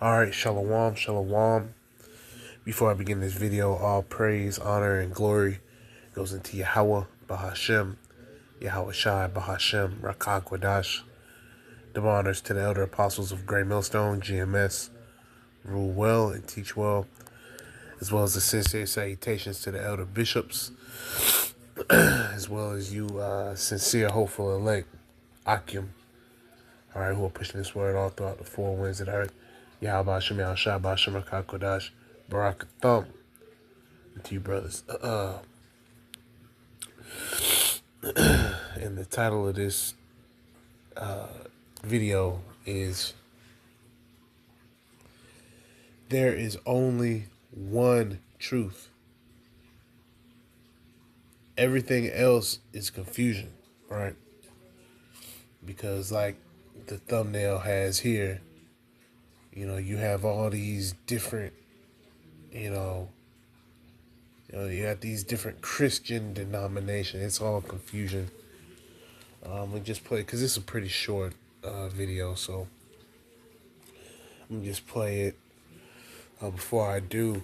Alright, shalom, shalom. Before I begin this video, all praise, honor, and glory goes into Yahweh, Bahashem, Yahweh Shai, Bahashem, Rakah Kwadash. Double honors to the elder apostles of Great Millstone, GMS, rule well and teach well, as well as the sincere salutations to the elder bishops, as well as you sincere, hopeful elect, Akim, alright, who are pushing this word all throughout the four winds of the earth. Yahweh Hashem, Yahweh Shai, Bahashem, Rakah Kwadash, Barakathum. To you, brothers. And the title of this video is There is Only One Truth. Everything else is confusion, right? Because like the thumbnail has here, you have all these different, you got these different Christian denominations. It's all confusion. We just play, because it's a pretty short video, so I'm going to just play it. Before I do,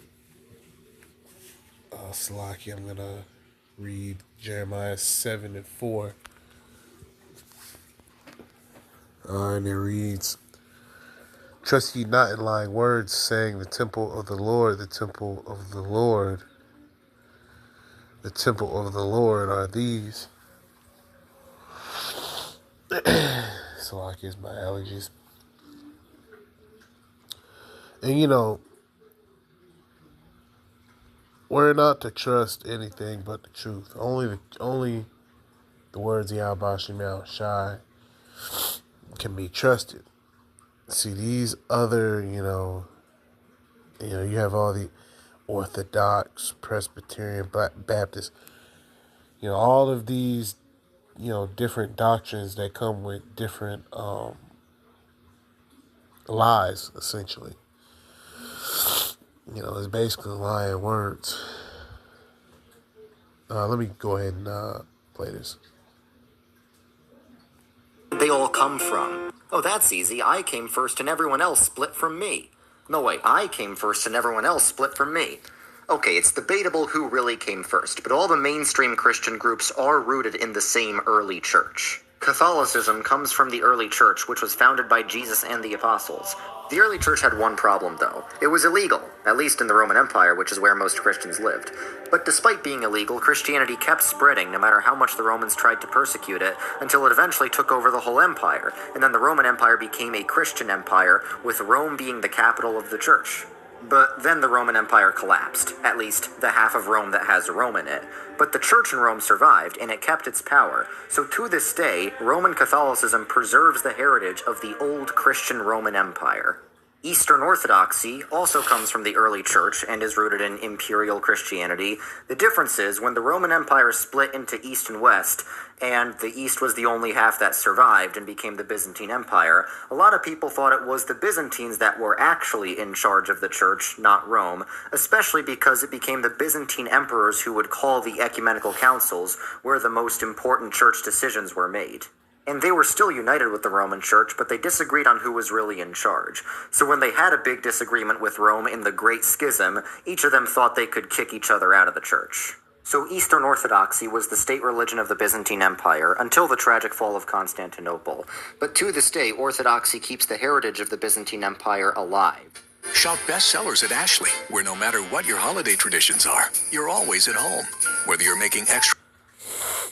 Salaki, I'm going to read Jeremiah 7:4. And it reads, Trust ye not in lying words, saying the temple of the Lord, the temple of the Lord, the temple of the Lord are these. Salaki is my allergies. And we're not to trust anything but the truth. Only the words of Yahweh Shai Shai can be trusted. See, these other, you have all the Orthodox, Presbyterian, Baptist, all of these, different doctrines that come with different lies, essentially. It's basically lying words. Let me go ahead and play this. They all come from. Oh, that's easy. I came first and everyone else split from me. No, wait, I came first and everyone else split from me. Okay, it's debatable who really came first, but all the mainstream Christian groups are rooted in the same early church. Catholicism comes from the early church, which was founded by Jesus and the apostles. The early church had one problem, though. It was illegal, at least in the Roman Empire, which is where most Christians lived. But despite being illegal, Christianity kept spreading no matter how much the Romans tried to persecute it, until it eventually took over the whole empire, and then the Roman Empire became a Christian empire, with Rome being the capital of the church. But then the Roman Empire collapsed, at least the half of Rome that has Rome in it. But the church in Rome survived, and it kept its power. So to this day, Roman Catholicism preserves the heritage of the old Christian Roman Empire. Eastern Orthodoxy also comes from the early church and is rooted in imperial Christianity. The difference is, when the Roman Empire split into East and West, and the East was the only half that survived and became the Byzantine Empire, a lot of people thought it was the Byzantines that were actually in charge of the church, not Rome, especially because it became the Byzantine emperors who would call the ecumenical councils, where the most important church decisions were made. And they were still united with the Roman Church, but they disagreed on who was really in charge. So when they had a big disagreement with Rome in the Great Schism, each of them thought they could kick each other out of the church. So Eastern Orthodoxy was the state religion of the Byzantine Empire until the tragic fall of Constantinople. But to this day, Orthodoxy keeps the heritage of the Byzantine Empire alive. Shop bestsellers at Ashley, where no matter what your holiday traditions are, you're always at home. Whether you're making extra...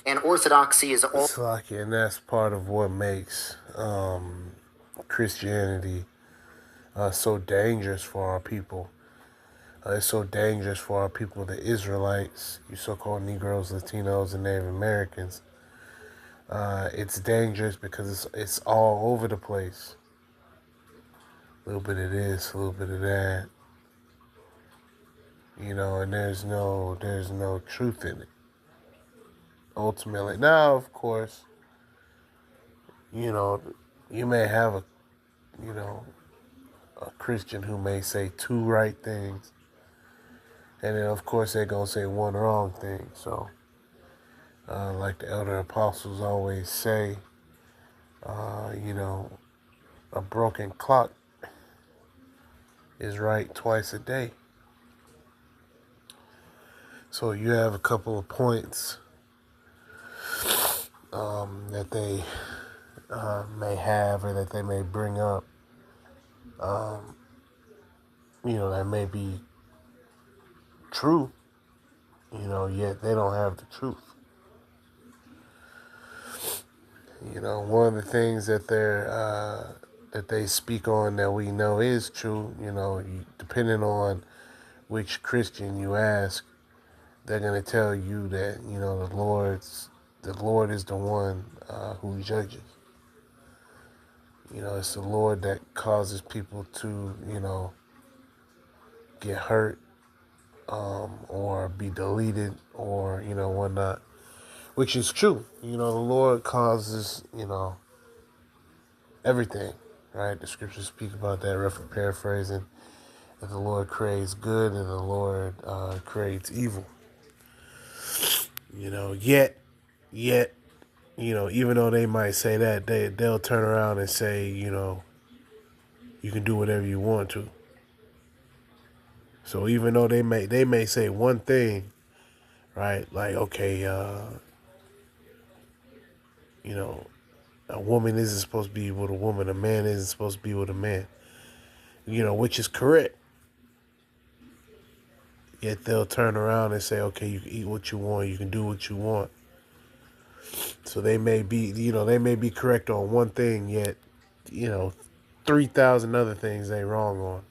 And Orthodoxy is all... And that's part of what makes Christianity so dangerous for our people. It's so dangerous for our people, the Israelites, you so-called Negroes, Latinos, and Native Americans. It's dangerous because it's all over the place. A little bit of this, a little bit of that. And there's no truth in it. Ultimately. Now, of course, you may have a Christian who may say two right things, and then of course they're going to say one wrong thing. So, like the elder apostles always say, a broken clock is right twice a day. So you have a couple of points that they may have, or that they may bring up, that may be true, yet they don't have the truth. One of the things that they speak on that we know is true, depending on which Christian you ask, they're going to tell you that, the Lord is the one who judges. It's the Lord that causes people to, get hurt, or be deleted, or, whatnot, which is true. The Lord causes, everything, right? The scriptures speak about that, rough paraphrasing, that the Lord creates good and the Lord creates evil. Yet, even though they might say that, they'll turn around and say, you can do whatever you want to. So even though they may say one thing, right? Like, okay, a woman isn't supposed to be with a woman, a man isn't supposed to be with a man, which is correct. Yet they'll turn around and say, okay, you can eat what you want, you can do what you want. So they may be correct on one thing, yet, 3,000 other things they wrong on.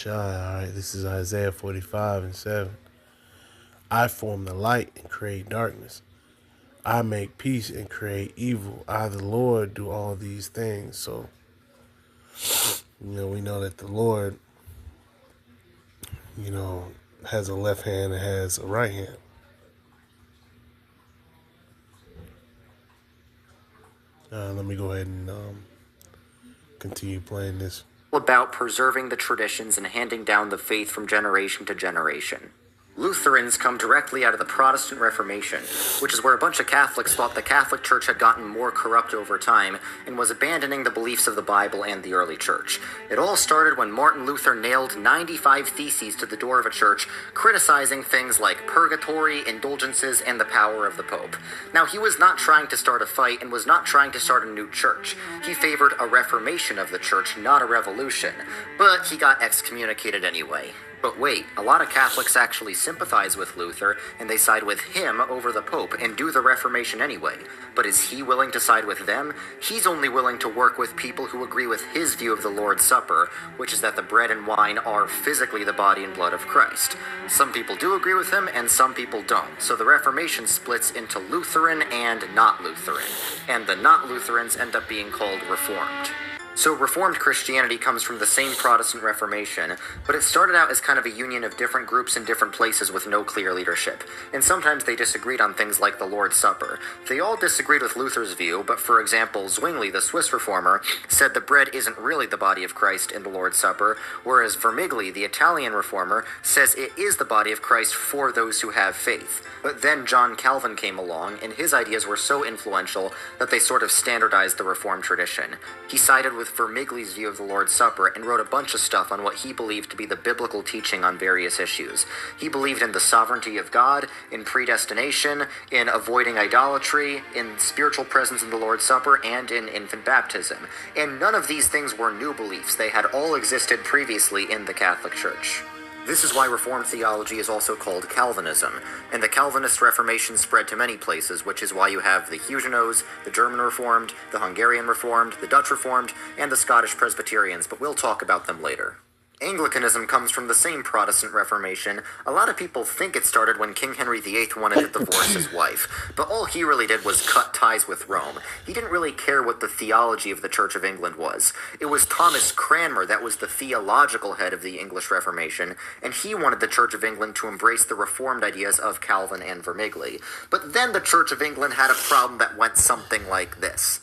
Alright, this is Isaiah 45:7. I form the light and create darkness. I make peace and create evil. I, the Lord, do all these things. So, we know that the Lord, has a left hand and has a right hand. Let me go ahead and continue playing this. About preserving the traditions and handing down the faith from generation to generation. Lutherans come directly out of the Protestant Reformation, which is where a bunch of Catholics thought the Catholic Church had gotten more corrupt over time and was abandoning the beliefs of the Bible and the early church. It all started when Martin Luther nailed 95 theses to the door of a church, criticizing things like purgatory, indulgences, and the power of the Pope. Now, he was not trying to start a fight and was not trying to start a new church. He favored a reformation of the church, not a revolution, but he got excommunicated anyway. But wait, a lot of Catholics actually sympathize with Luther, and they side with him over the Pope and do the Reformation anyway. But is he willing to side with them? He's only willing to work with people who agree with his view of the Lord's Supper, which is that the bread and wine are physically the body and blood of Christ. Some people do agree with him, and some people don't. So the Reformation splits into Lutheran and not Lutheran. And the not Lutherans end up being called Reformed. So Reformed Christianity comes from the same Protestant Reformation, but it started out as kind of a union of different groups in different places with no clear leadership. And sometimes they disagreed on things like the Lord's Supper. They all disagreed with Luther's view, but for example, Zwingli, the Swiss reformer, said the bread isn't really the body of Christ in the Lord's Supper, whereas Vermigli, the Italian reformer, says it is the body of Christ for those who have faith. But then John Calvin came along, and his ideas were so influential that they sort of standardized the Reformed tradition. He sided with Vermigli's view of the Lord's Supper and wrote a bunch of stuff on what he believed to be the biblical teaching on various issues. He believed in the sovereignty of God, in predestination, in avoiding idolatry, in spiritual presence in the Lord's Supper, and in infant baptism. And none of these things were new beliefs. They had all existed previously in the Catholic Church. This is why Reformed theology is also called Calvinism, and the Calvinist Reformation spread to many places, which is why you have the Huguenots, the German Reformed, the Hungarian Reformed, the Dutch Reformed, and the Scottish Presbyterians, but we'll talk about them later. Anglicanism comes from the same Protestant Reformation. A lot of people think it started when King Henry VIII wanted to divorce his wife, but all he really did was cut ties with Rome. He didn't really care what the theology of the Church of England was. It was Thomas Cranmer that was the theological head of the English Reformation, and he wanted the Church of England to embrace the reformed ideas of Calvin and Vermigli. But then the Church of England had a problem that went something like this.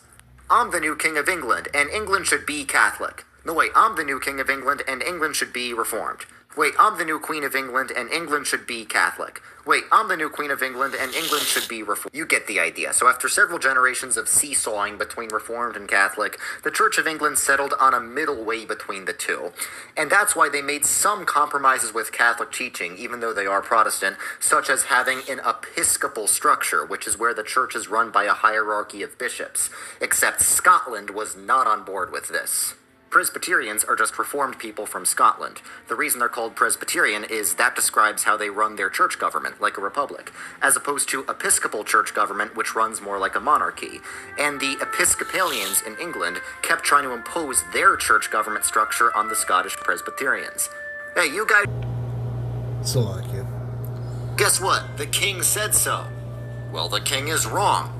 I'm the new King of England, and England should be Catholic. No, wait, I'm the new King of England, and England should be Reformed. Wait, I'm the new Queen of England, and England should be Catholic. Wait, I'm the new Queen of England, and England should be Reformed. You get the idea. So after several generations of seesawing between Reformed and Catholic, the Church of England settled on a middle way between the two. And that's why they made some compromises with Catholic teaching, even though they are Protestant, such as having an episcopal structure, which is where the church is run by a hierarchy of bishops. Except Scotland was not on board with this. Presbyterians are just Reformed people from Scotland. The reason they're called Presbyterian is that describes how they run their church government, like a republic, as opposed to Episcopal church government, which runs more like a monarchy. And the Episcopalians in England kept trying to impose their church government structure on the Scottish Presbyterians. Hey, you guys... So like it. Guess what? The king said so. Well, the king is wrong.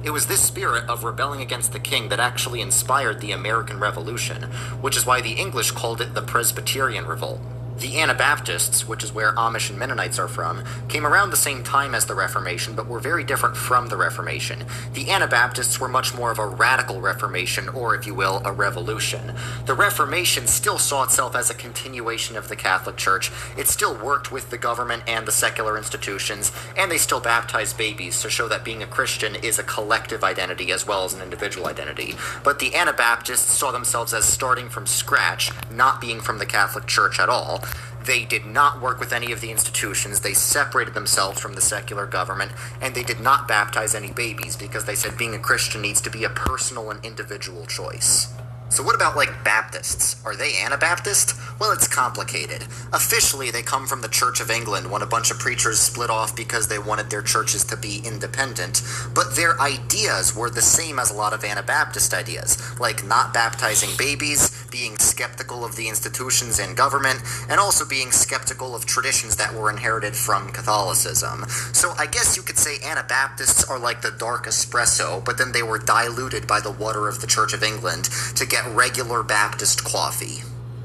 It was this spirit of rebelling against the king that actually inspired the American Revolution, which is why the English called it the Presbyterian Revolt. The Anabaptists, which is where Amish and Mennonites are from, came around the same time as the Reformation, but were very different from the Reformation. The Anabaptists were much more of a radical Reformation, or if you will, a revolution. The Reformation still saw itself as a continuation of the Catholic Church. It still worked with the government and the secular institutions, and they still baptized babies to show that being a Christian is a collective identity as well as an individual identity. But the Anabaptists saw themselves as starting from scratch, not being from the Catholic Church at all. They did not work with any of the institutions, they separated themselves from the secular government, and they did not baptize any babies because they said being a Christian needs to be a personal and individual choice. So what about, like, Baptists? Are they Anabaptist? Well, it's complicated. Officially, they come from the Church of England when a bunch of preachers split off because they wanted their churches to be independent, but their ideas were the same as a lot of Anabaptist ideas, like not baptizing babies, being skeptical of the institutions and government, and also being skeptical of traditions that were inherited from Catholicism. So I guess you could say Anabaptists are like the dark espresso, but then they were diluted by the water of the Church of England to get regular Baptist coffee.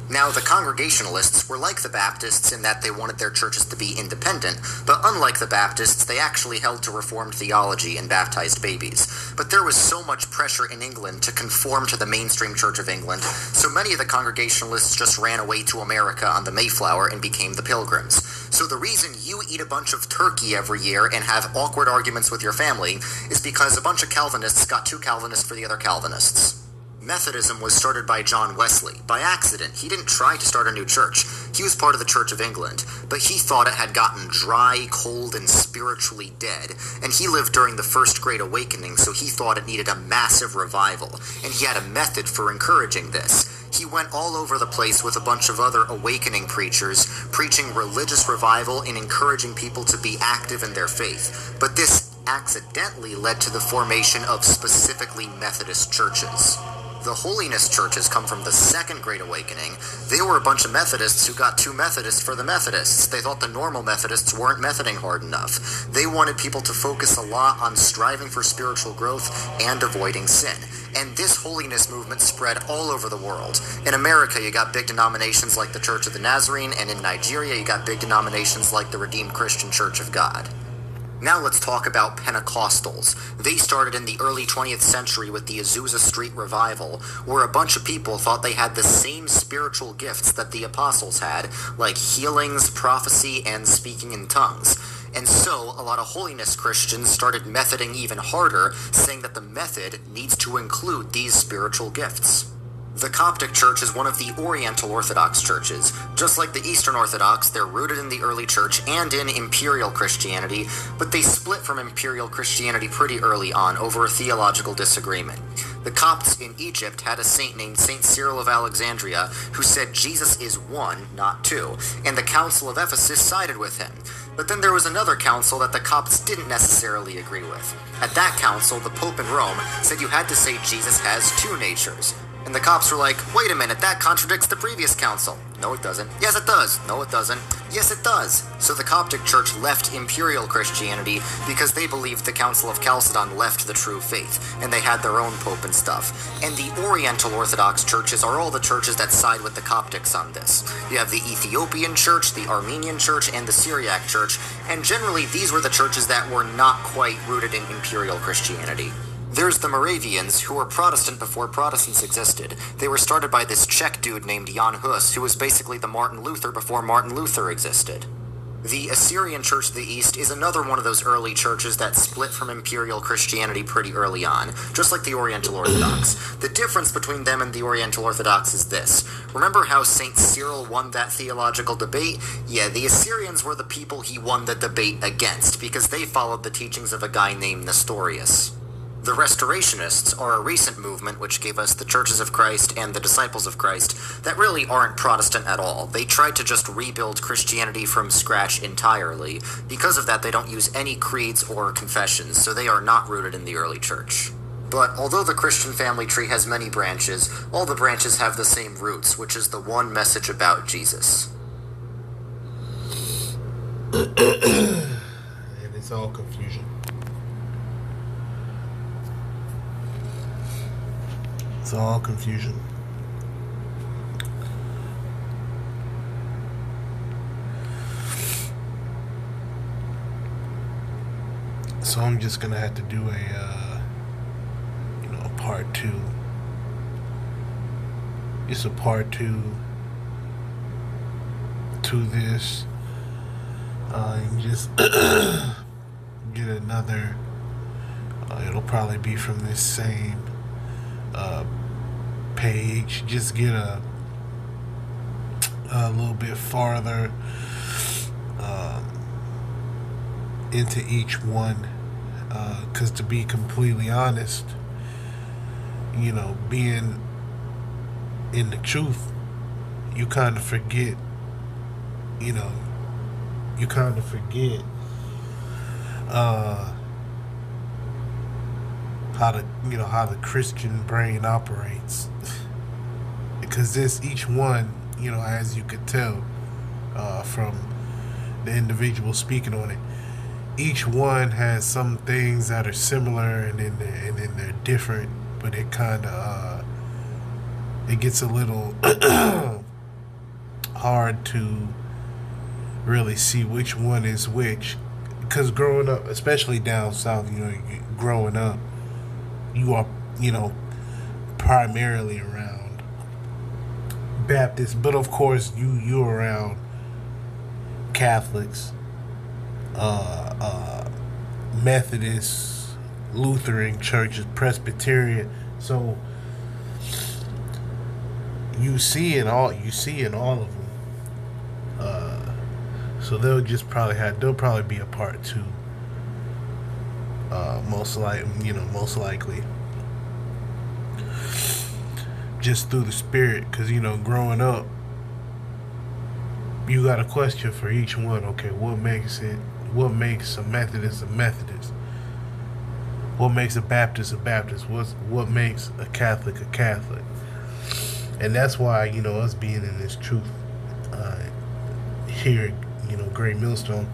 Now, the Congregationalists were like the Baptists in that they wanted their churches to be independent, but unlike the Baptists, they actually held to Reformed theology and baptized babies. But there was so much pressure in England to conform to the mainstream Church of England, so many of the Congregationalists just ran away to America on the Mayflower and became the Pilgrims. So the reason you eat a bunch of turkey every year and have awkward arguments with your family is because a bunch of Calvinists got too Calvinist for the other Calvinists. Methodism was started by John Wesley, by accident. He didn't try to start a new church. He was part of the Church of England, but he thought it had gotten dry, cold, and spiritually dead, and he lived during the First Great Awakening, so he thought it needed a massive revival, and he had a method for encouraging this. He went all over the place with a bunch of other awakening preachers, preaching religious revival and encouraging people to be active in their faith, but this accidentally led to the formation of specifically Methodist churches. The holiness churches come from the Second Great Awakening. They were a bunch of Methodists who got too Methodist for the Methodists. They thought the normal Methodists weren't Methoding hard enough. They wanted people to focus a lot on striving for spiritual growth and avoiding sin. And this holiness movement spread all over the world. In America, you got big denominations like the Church of the Nazarene, and in Nigeria, you got big denominations like the Redeemed Christian Church of God. Now let's talk about Pentecostals. They started in the early 20th century with the Azusa Street Revival, where a bunch of people thought they had the same spiritual gifts that the apostles had, like healings, prophecy, and speaking in tongues. And so, a lot of holiness Christians started methoding even harder, saying that the method needs to include these spiritual gifts. The Coptic Church is one of the Oriental Orthodox churches. Just like the Eastern Orthodox, they're rooted in the early church and in Imperial Christianity, but they split from Imperial Christianity pretty early on over a theological disagreement. The Copts in Egypt had a saint named Saint Cyril of Alexandria who said Jesus is one, not two, and the Council of Ephesus sided with him. But then there was another council that the Copts didn't necessarily agree with. At that council, the Pope in Rome said you had to say Jesus has two natures. And the Copts were like, wait a minute, that contradicts the previous council. No, it doesn't. Yes, it does. No, it doesn't. Yes, it does. So the Coptic Church left Imperial Christianity because they believed the Council of Chalcedon left the true faith, and they had their own pope and stuff. And the Oriental Orthodox churches are all the churches that side with the Coptics on this. You have the Ethiopian Church, the Armenian Church, and the Syriac Church, and generally these were the churches that were not quite rooted in Imperial Christianity. There's the Moravians, who were Protestant before Protestants existed. They were started by this Czech dude named Jan Hus, who was basically the Martin Luther before Martin Luther existed. The Assyrian Church of the East is another one of those early churches that split from Imperial Christianity pretty early on, just like the Oriental Orthodox. The difference between them and the Oriental Orthodox is this. Remember how St. Cyril won that theological debate? Yeah, the Assyrians were the people he won the debate against, because they followed the teachings of a guy named Nestorius. The Restorationists are a recent movement which gave us the Churches of Christ and the Disciples of Christ that really aren't Protestant at all. They tried to just rebuild Christianity from scratch entirely. Because of that, they don't use any creeds or confessions, so they are not rooted in the early church. But although the Christian family tree has many branches, all the branches have the same roots, which is the one message about Jesus. And it's all confusion. It's all confusion. So I'm just gonna have to do a part two. It's a part two to this. And just get another. It'll probably be from this same page. Just get a little bit farther into each one, because to be completely honest, being in the truth, you kind of forget how the Christian brain operates. Because each one, as you could tell from the individual speaking on it, each one has some things that are similar, and then they're different. But it kind of it gets a little hard to really see which one is which. Because growing up, especially down south, growing up, you are, primarily around Baptists, but of course you're around Catholics, Methodists, Lutheran churches, Presbyterian. So you see in all of them. So they'll probably be a part two. Most likely, just through the spirit, because growing up, you got a question for each one. Okay, what makes a Methodist a Methodist? What makes a Baptist a Baptist? What makes a Catholic a Catholic? And that's why, us being in this truth here, Great Millstone,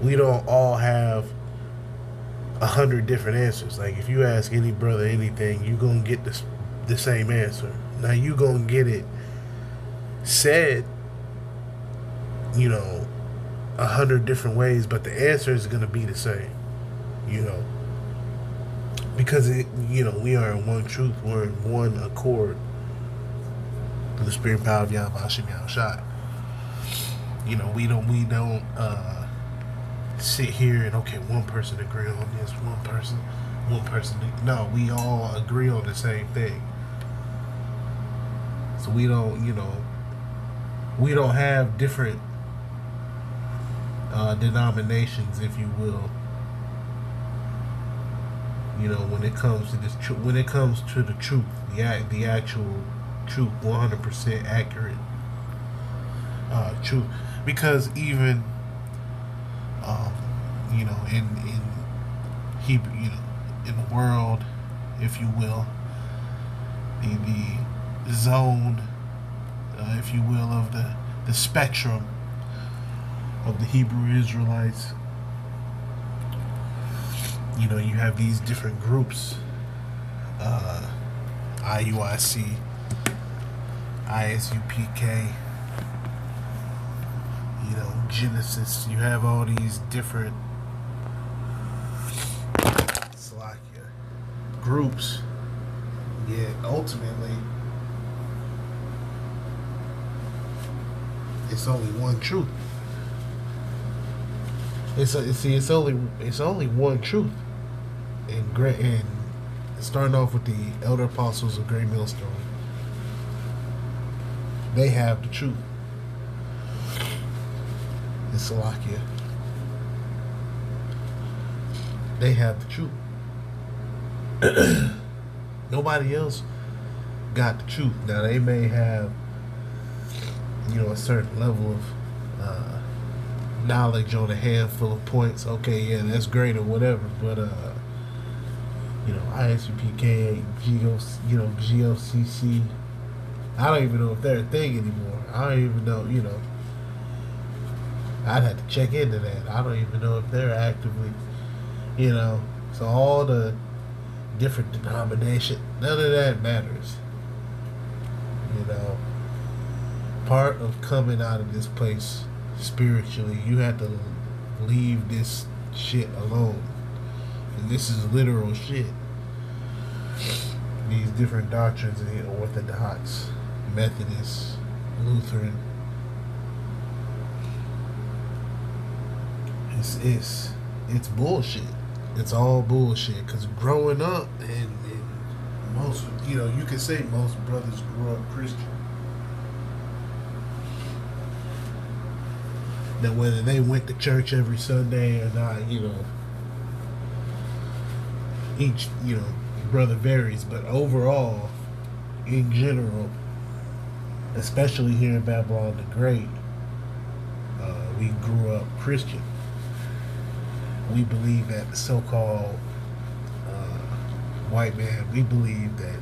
we don't all have 100 different answers. Like if you ask any brother anything, you gonna get the same answer. Now you gonna get it said, 100 different ways, but the answer is gonna be the same. Because we are in one truth, we're in one accord. The spirit and power of Yahweh Hashem Yahushai. We don't sit here and one person agree on this, one person. No, we all agree on the same thing. So we don't have different denominations, if you will. When it comes to this, when it comes to the truth, the actual truth, 100% accurate truth. Because even in Hebrew, in the world, if you will, the zone, if you will, of the spectrum of the Hebrew Israelites, you have these different groups, IUIC, ISUPK, Genesis. You have all these different groups, yet ultimately it's only one truth. It's only one truth. And starting off with the elder apostles of Great Millstone, they have the truth. In Salakia, they have the truth. Nobody else got the truth. Now they may have, a certain level of knowledge on a handful of points. Okay, yeah, that's great or whatever. But ISUPK, GOCC, I don't even know if they're a thing anymore. I don't even know. I'd have to check into that. I don't even know if they're actively, So all the different denominations, none of that matters. Part of coming out of this place spiritually, you have to leave this shit alone. And this is literal shit. These different doctrines, the Orthodox, Methodist, Lutheran, it's bullshit. It's all bullshit. Because growing up, and most, you can say most brothers grew up Christian. Now, whether they went to church every Sunday or not, each, brother varies. But overall, in general, especially here in Babylon the Great, we grew up Christian. We believe that the so-called white man, we believe that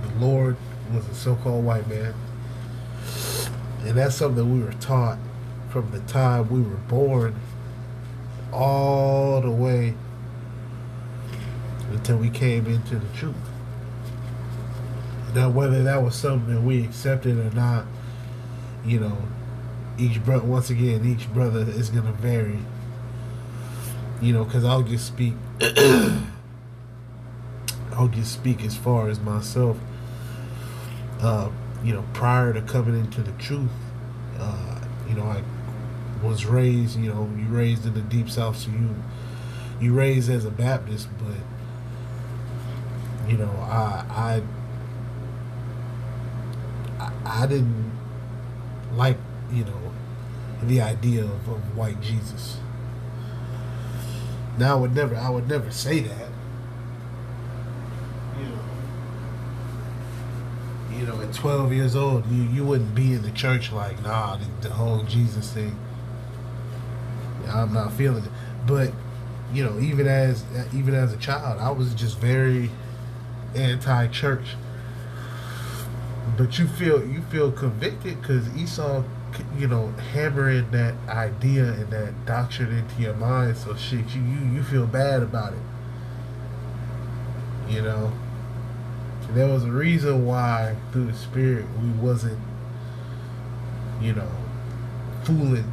the Lord was a so-called white man. And that's something that we were taught from the time we were born all the way until we came into the truth. Now, whether that was something that we accepted or not, each brother is going to vary. Because I'll just speak as far as myself. Prior to coming into the truth, I was raised, you raised in the Deep South, so you raised as a Baptist, but I didn't like, the idea of white Jesus. Now I would never say that. At 12 years old, you wouldn't be in the church like, nah, the whole Jesus thing, I'm not feeling it. But you know, even as a child, I was just very anti-church. But you feel convicted because Esau, you know, hammering that idea and that doctrine into your mind. So shit, you feel bad about it. You know, and there was a reason why through the Spirit we wasn't, you know, fooling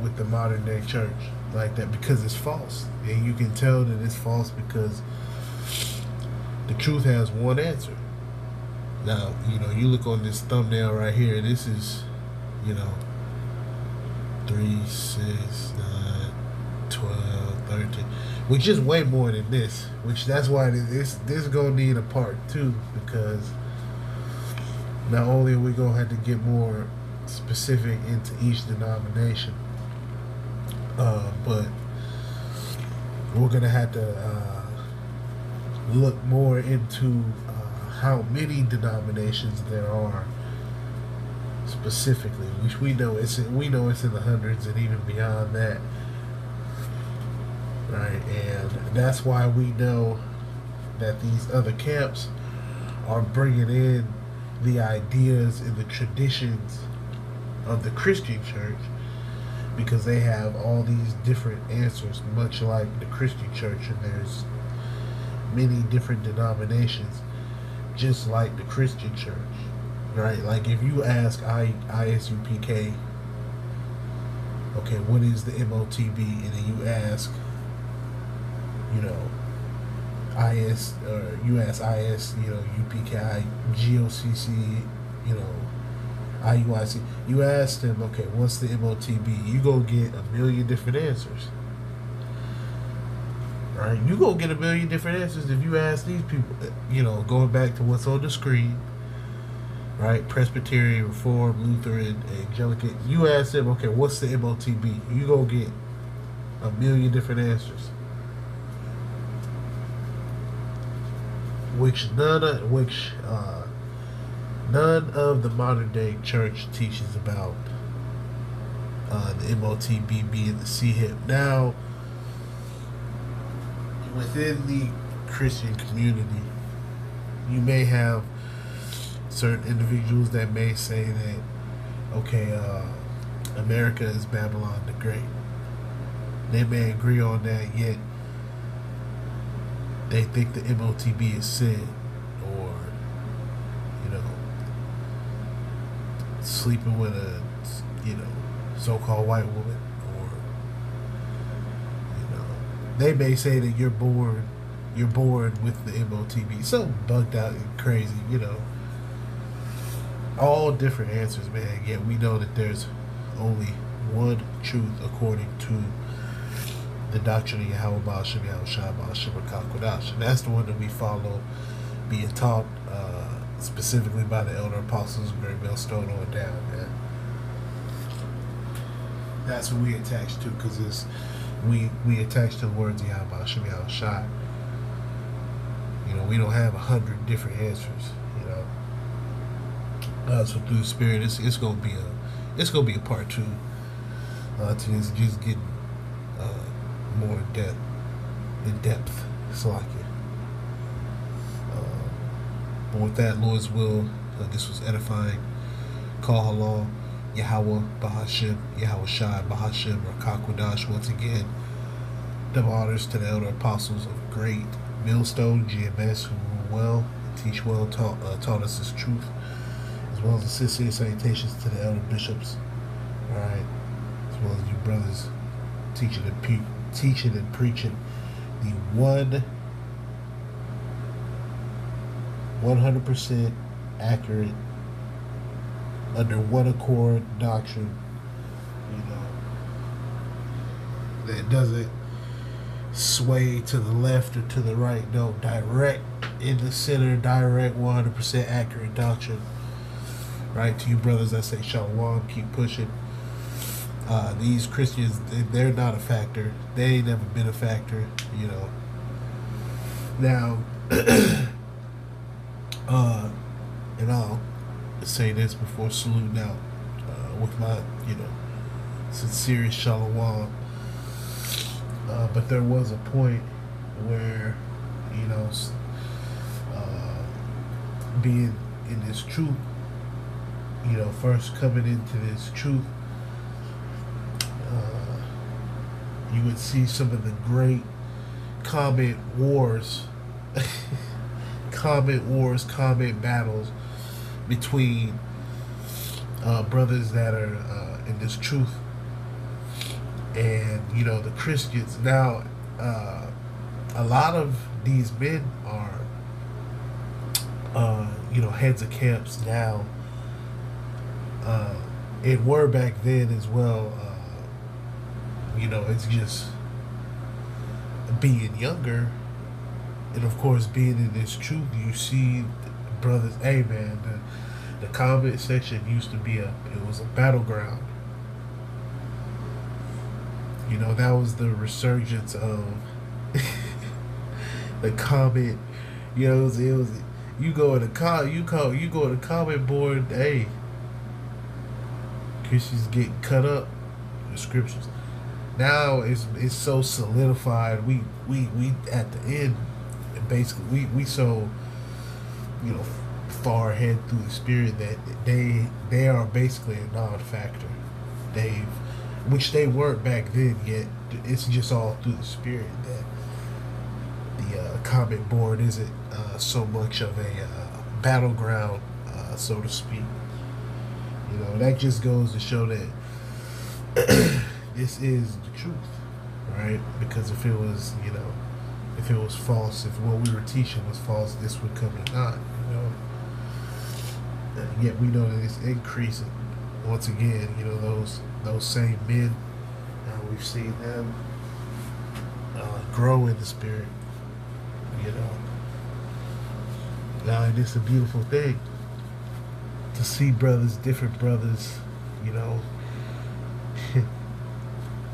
with the modern day church like that, because it's false, and you can tell that it's false because the truth has one answer. Now, you know, you look on this thumbnail right here. This is, you know, 3, 6, 9, 12, 13, which is way more than this. Which that's why this is gonna need a part 2, because not only are we gonna have to get more specific into each denomination, but we're gonna have to look more into how many denominations there are specifically, which we know it's in the hundreds and even beyond that, right? And that's why we know that these other camps are bringing in the ideas and the traditions of the Christian church, because they have all these different answers, much like the Christian church, and there's many different denominations just like the Christian church, right? Like if you ask ISUPK, okay, what is the MOTB, and then you ask, you know, IS, or you ask IS, you know, UPKI, GOCC, you know, IUIC, you ask them, okay, what's the MOTB? You go get a million different answers. Right? You go get a million different answers if you ask these people, you know, going back to what's on the screen, right? Presbyterian, Reformed, Lutheran, Anglican. You ask them, okay, what's the MOTB? You go get a million different answers. Which none of the modern day church teaches about the MOTB being the CHIP. Now, within the Christian community, you may have certain individuals that may say that, okay, America is Babylon the Great. They may agree on that, yet they think the MOTB is sin, or, you know, sleeping with a, you know, so-called white woman, or, you know, they may say that you're born with the MOTB. So bugged out and crazy, you know. All different answers, man. Yet we know that there's only one truth according to the doctrine of Yahweh Ba'ashem Yahushua Ba'ashem Rakakwadash. And that's the one that we follow, being taught specifically by the elder apostles of Great Millstone on down, man. That's what we attach to, because it's we attach to the words of Yahweh Ba'ashem Yahushua. You know, we don't have 100 different answers, you know. So through the Spirit, it's gonna be a part 2 to this, just getting more in depth. It's like it. But with that, Lord's will, this was edifying. Call Halal, Yahweh Bahashem, Yahweh Shai Bahashem, Rakakwadash. Once again, double honors to the elder apostles of Great Millstone, GMS, who rule well, teach well, taught us His truth, as well as the sincere salutations to the elder bishops, all right, as well as you brothers teaching and preaching the 100% accurate, under one accord doctrine, you know, that doesn't sway to the left or to the right. No, direct in the center, direct 100% accurate doctrine. Right, to you brothers that say Shalom, keep pushing. These Christians, they're not a factor. They ain't never been a factor, you know. Now, and I'll say this before saluting out with my, you know, sincerest Shalom. But there was a point where, you know, uh, being in this truth, you know, first coming into this truth, you would see some of the great comment wars, comment battles between brothers that are in this truth and, you know, the Christians. Now, a lot of these men are, you know, heads of camps now. It were back then as well. You know, it's just being younger, and of course being in this truth. You see, brothers. Hey, man, the comment section used to be it was a battleground. You know, that was the resurgence of the comment. You know, it was you go in the you go to the comment board. Hey, Christians get cut up. The scriptures. Now it's so solidified. We at the end, basically we so, you know, far ahead through the spirit that they are basically a non-factor. Which they weren't back then. Yet it's just all through the spirit that the comment board isn't so much of a battleground, so to speak. You know, that just goes to show that this is the truth, right? Because if it was, you know, if it was false, if what we were teaching was false, this would come to naught, you know. And yet we know that it's increasing. Once again, you know, those same men, we've seen them grow in the spirit, you know. Now, and it's a beautiful thing to see different brothers, you know,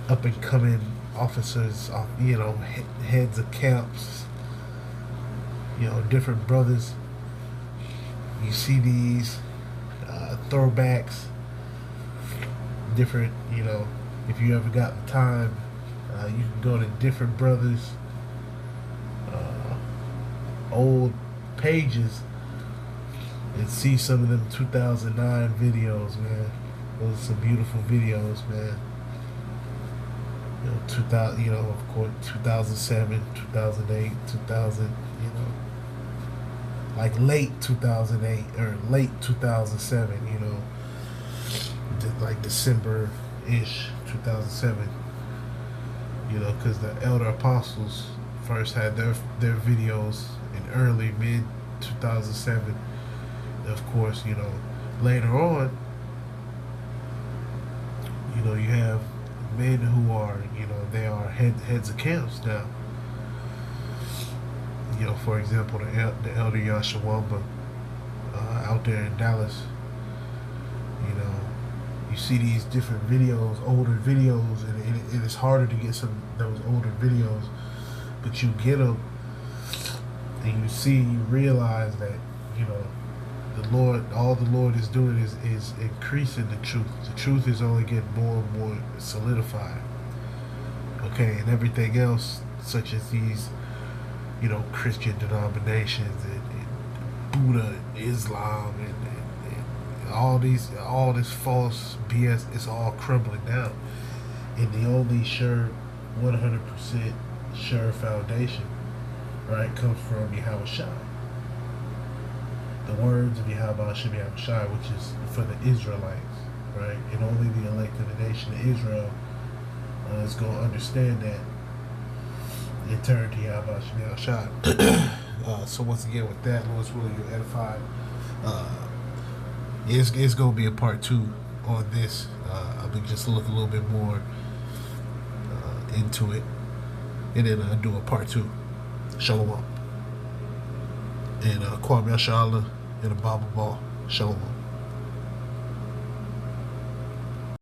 up and coming officers, you know, heads of camps, you know, different brothers. You see these throwbacks, different, you know, if you ever got the time, you can go to different brothers' old pages and see some of them 2009 videos, man. Those are some beautiful videos, man. You know, 2000, you know, of course, 2007, 2008, 2000, you know, like late 2008 or late 2007, you know, like December-ish 2007, you know, because the elder apostles first had their videos in early mid 2007. Of course, you know, later on, you know, you have men who are, you know, they are heads of camps now. You know, for example, the elder Yashawamba out there in Dallas. You know, you see these different videos, older videos, and it is harder to get some of those older videos, but you get them, and you realize that, you know, all the Lord is doing is increasing the truth. The truth is only getting more and more solidified. Okay, and everything else, such as these, you know, Christian denominations and Buddha, Islam, and all this false BS, it's all crumbling down. And the only sure, 100% sure foundation, right, comes from Yahweh Shai. The words of Yahweh Shai, which is for the Israelites, right? And only the elect of the nation of Israel is going to understand that in turn to Yahweh Shai. So once again, with that, Lord's willing, you're edified. It's going to be a part 2 on this. I'll be just look a little bit more into it, and then I'll do a part 2. Shalom. And Kwame Yashala and a Bible Ball. Shalom.